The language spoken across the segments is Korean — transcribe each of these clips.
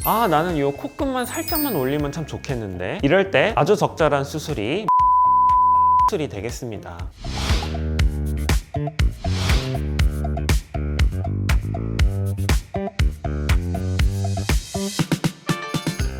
나는 이 코끝만 살짝만 올리면 참 좋겠는데, 이럴 때 아주 적절한 수술이 수술이 되겠습니다.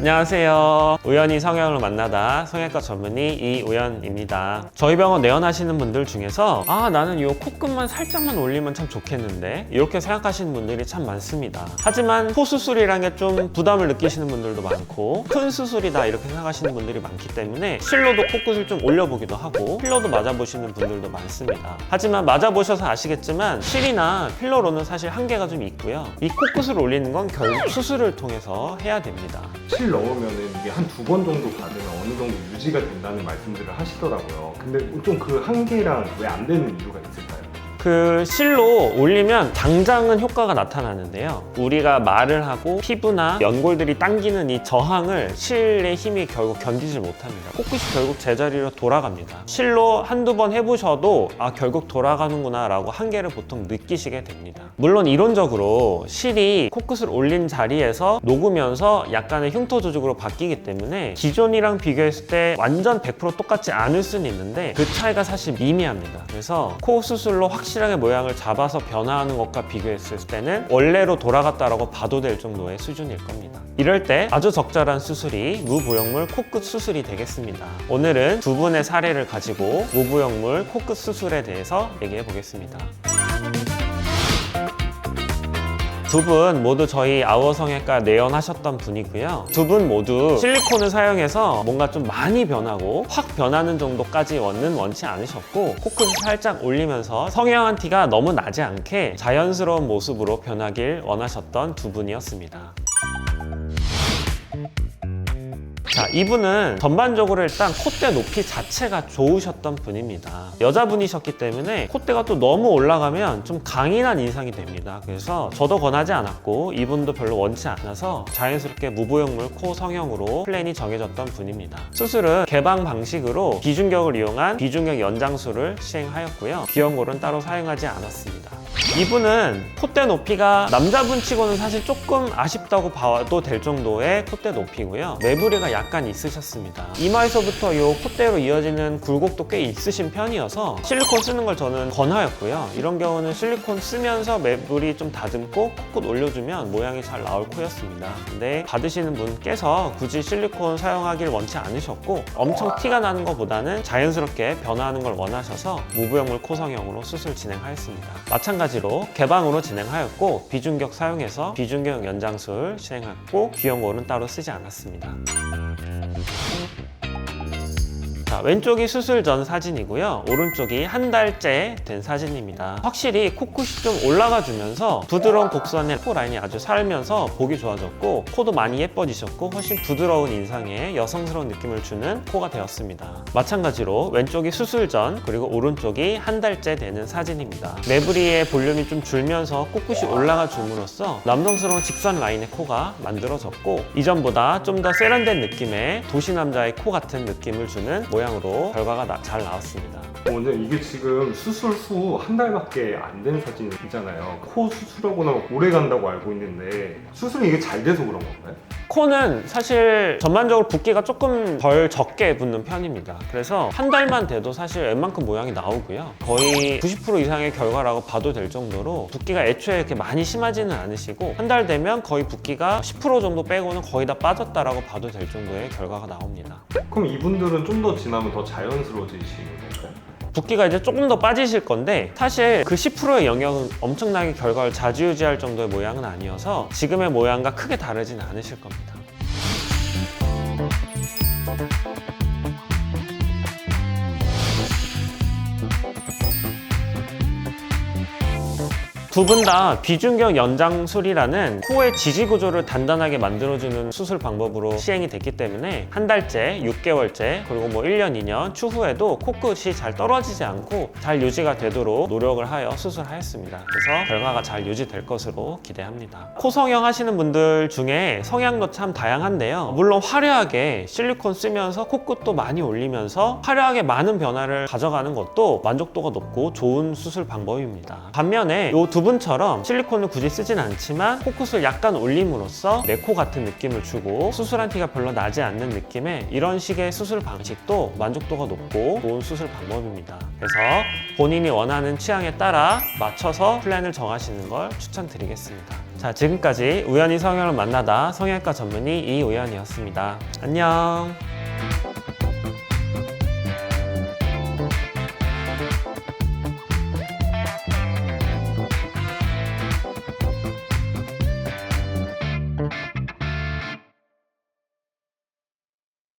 안녕하세요. 우연히 성형을 만나다 성형외과 전문의 이우연입니다. 저희 병원 내원하시는 분들 중에서 나는 이 코끝만 살짝만 올리면 참 좋겠는데, 이렇게 생각하시는 분들이 참 많습니다. 하지만 코 수술이란 게 좀 부담을 느끼시는 분들도 많고, 큰 수술이다 이렇게 생각하시는 분들이 많기 때문에 실로도 코끝을 좀 올려보기도 하고 필러도 맞아보시는 분들도 많습니다. 하지만 맞아보셔서 아시겠지만 실이나 필러로는 사실 한계가 좀 있고요. 이 코끝을 올리는 건 결국 수술을 통해서 해야 됩니다. 실 넣으면은 이게 한 2번 정도 받으면 어느 정도 유지가 된다는 말씀들을 하시더라고요. 근데 좀 그 한계랑 왜 안 되는 이유가 있을까요? 그 실로 올리면 당장은 효과가 나타나는데요, 우리가 말을 하고 피부나 연골들이 당기는 이 저항을 실의 힘이 결국 견디지 못합니다. 코끝이 결국 제자리로 돌아갑니다. 실로 한두 번 해보셔도 결국 돌아가는구나 라고 한계를 보통 느끼시게 됩니다. 물론 이론적으로 실이 코끝을 올린 자리에서 녹으면서 약간의 흉터 조직으로 바뀌기 때문에 기존이랑 비교했을 때 완전 100% 똑같지 않을 수는 있는데 그 차이가 사실 미미합니다. 그래서 코 수술로 확실하게 모양을 잡아서 변화하는 것과 비교했을 때는 원래로 돌아갔다라고 봐도 될 정도의 수준일 겁니다. 이럴 때 아주 적절한 수술이 무부영물 코끝 수술이 되겠습니다. 오늘은 두 분의 사례를 가지고 무부영물 코끝 수술에 대해서 얘기해 보겠습니다. 두 분 모두 저희 아워성형외과 내원하셨던 분이고요. 두 분 모두 실리콘을 사용해서 뭔가 좀 많이 변하고 확 변하는 정도까지는 원치 않으셨고, 코끝을 살짝 올리면서 성형한 티가 너무 나지 않게 자연스러운 모습으로 변하길 원하셨던 두 분이었습니다. 자, 이분은 전반적으로 일단 콧대 높이 자체가 좋으셨던 분입니다. 여자분이셨기 때문에 콧대가 또 너무 올라가면 좀 강인한 인상이 됩니다. 그래서 저도 권하지 않았고 이분도 별로 원치 않아서 자연스럽게 무부영물 코 성형으로 플랜이 정해졌던 분입니다. 수술은 개방 방식으로 비중격을 이용한 비중격 연장술을 시행하였고요. 귀형골은 따로 사용하지 않았습니다. 이분은 콧대 높이가 남자분 치고는 사실 조금 아쉽다고 봐도 될 정도의 콧대 높이고요. 매부리가 약간 있으셨습니다. 이마에서부터 이 콧대로 이어지는 굴곡도 꽤 있으신 편이어서 실리콘 쓰는 걸 저는 권하였고요. 이런 경우는 실리콘 쓰면서 매부리 좀 다듬고 코끝 올려주면 모양이 잘 나올 코였습니다. 근데 받으시는 분께서 굳이 실리콘 사용하길 원치 않으셨고 엄청 티가 나는 것보다는 자연스럽게 변화하는 걸 원하셔서 무부영물 코 성형으로 수술 진행하였습니다. 마찬가지로 개방으로 진행하였고 비중격 사용해서 비중격 연장술 진행했고 귀형골은 따로 쓰지 않았습니다. 자, 왼쪽이 수술 전 사진이고요. 오른쪽이 한 달째 된 사진입니다. 확실히 코끝이 좀 올라가 주면서 부드러운 곡선의 코 라인이 아주 살면서 보기 좋아졌고 코도 많이 예뻐지셨고 훨씬 부드러운 인상의 여성스러운 느낌을 주는 코가 되었습니다. 마찬가지로 왼쪽이 수술 전 그리고 오른쪽이 한 달째 되는 사진입니다. 매부리의 볼륨이 좀 줄면서 코끝이 올라가 줌으로써 남성스러운 직선 라인의 코가 만들어졌고 이전보다 좀 더 세련된 느낌의 도시남자의 코 같은 느낌을 주는 모양으로 결과가 잘 나왔습니다. 원장님, 이게 지금 수술 후 한 달밖에 안 된 사진이잖아요. 코 수술하고 나면 오래 간다고 알고 있는데 수술이 이게 잘 돼서 그런 건가요? 코는 사실 전반적으로 붓기가 조금 덜 적게 붙는 편입니다. 그래서 한 달만 돼도 사실 웬만큼 모양이 나오고요. 거의 90% 이상의 결과라고 봐도 될 정도로 붓기가 애초에 이렇게 많이 심하지는 않으시고 한 달 되면 거의 붓기가 10% 정도 빼고는 거의 다 빠졌다라고 봐도 될 정도의 결과가 나옵니다. 그럼 이분들은 좀 더 지나면 더 자연스러워지시는 건가요? 붓기가 이제 조금 더 빠지실 건데 사실 그 10%의 영역은 엄청나게 결과를 좌지우지할 정도의 모양은 아니어서 지금의 모양과 크게 다르진 않으실 겁니다. 두 분 다 비중격 연장술이라는 코의 지지 구조를 단단하게 만들어주는 수술 방법으로 시행이 됐기 때문에 한 달째, 6개월째, 그리고 1년, 2년 추후에도 코끝이 잘 떨어지지 않고 잘 유지가 되도록 노력을 하여 수술하였습니다. 그래서 결과가 잘 유지될 것으로 기대합니다. 코 성형 하시는 분들 중에 성향도 참 다양한데요. 물론 화려하게 실리콘 쓰면서 코끝도 많이 올리면서 화려하게 많은 변화를 가져가는 것도 만족도가 높고 좋은 수술 방법입니다. 반면에 이 두 이분처럼 실리콘을 굳이 쓰진 않지만 코끝을 약간 올림으로써 내 코 같은 느낌을 주고 수술한 티가 별로 나지 않는 느낌의 이런 식의 수술 방식도 만족도가 높고 좋은 수술 방법입니다. 그래서 본인이 원하는 취향에 따라 맞춰서 플랜을 정하시는 걸 추천드리겠습니다. 자, 지금까지 우연히 성형을 만나다 성형외과 전문의 이우연이었습니다. 안녕.